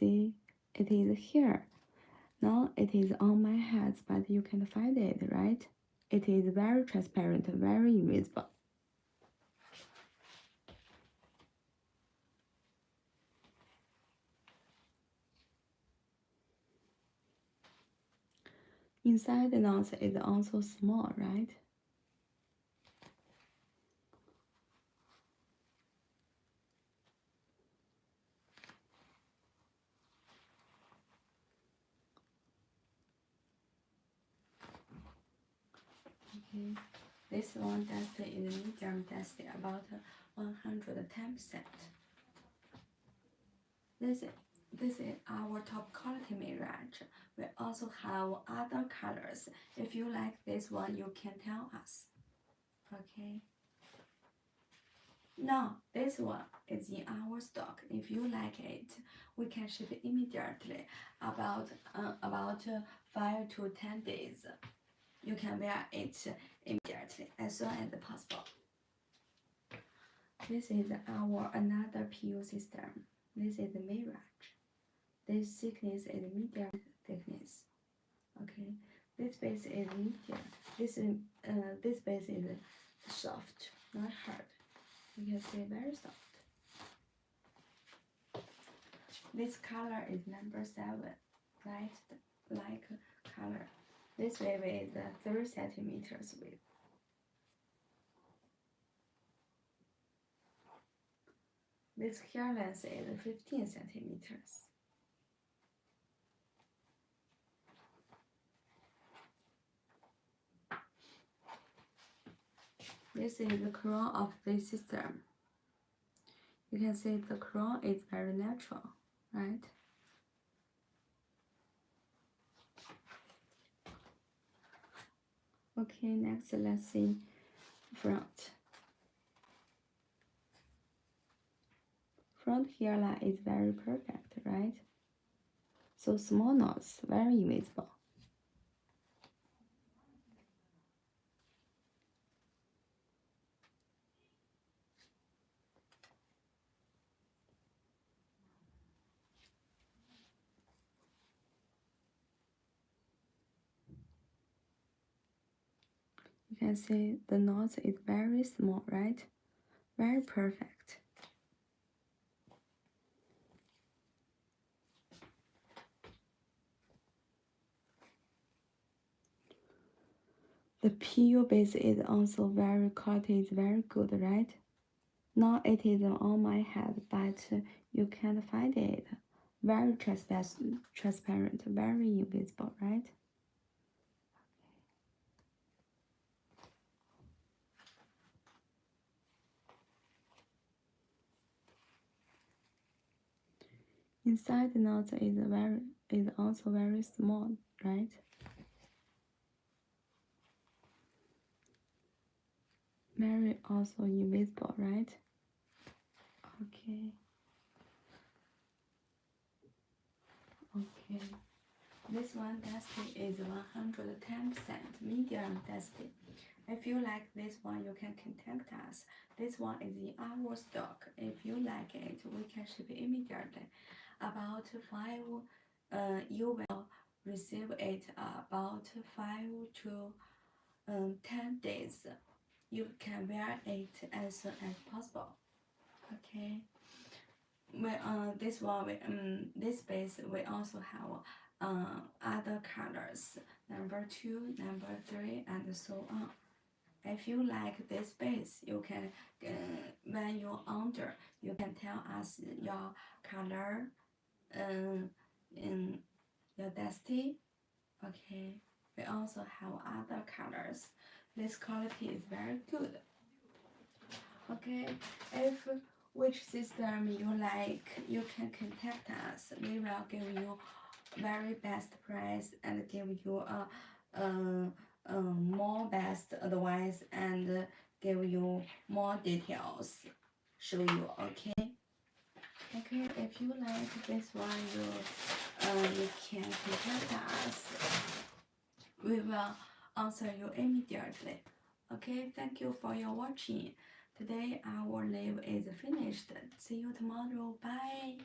see it is here. Now it is on my head, but you can't find it, right? It is very transparent, very invisible. Inside the nose is also small, right? Okay, this one dust is medium dust, about 110%. This is our top quality mirage. We also have other colors. If you like this one, you can tell us. Okay. Now, this one is in our stock. If you like it, we can ship it immediately. About 5 to 10 days. You can wear it immediately as soon as possible. This is our another PU system. This is the mirage. This thickness is medium thickness. Okay, this base is medium. This base is soft, not hard. You can see very soft. This color is number 7, light color. This wave is 3 centimeters width. This hair length is 15 centimeters. This is the crown of this system. You can see the crown is very natural, right? Okay, next let's see front. Front hairline is very perfect, right? So small knots, very invisible. You can see the knots is very small, right? Very perfect. The PU base is also very quality, is very good, right? Now it is on my head, but you can't find it. Very transparent, very invisible, right? Inside the knot is also very small, right? Very also invisible, right? Okay. Okay. This one dusty is 110% medium dusty. If you like this one, you can contact us. This one is in our stock. If you like it, we can ship it immediately. About 5, you will receive it about 5 to 10 days. You can wear it as soon as possible. Okay. This base we also have other colors, number 2, number 3, and so on. If you like this base, you can when you order, you can tell us your color, your dusty. Okay. We also have other colors. This quality is very good. Okay, if which system you like, you can contact us. We will give you very best price and give you more best advice and give you more details. Show you, okay? Okay, if you like this one, you can contact us. We will answer you immediately. Okay, thank you for your watching. Today our live is finished. See you tomorrow. Bye.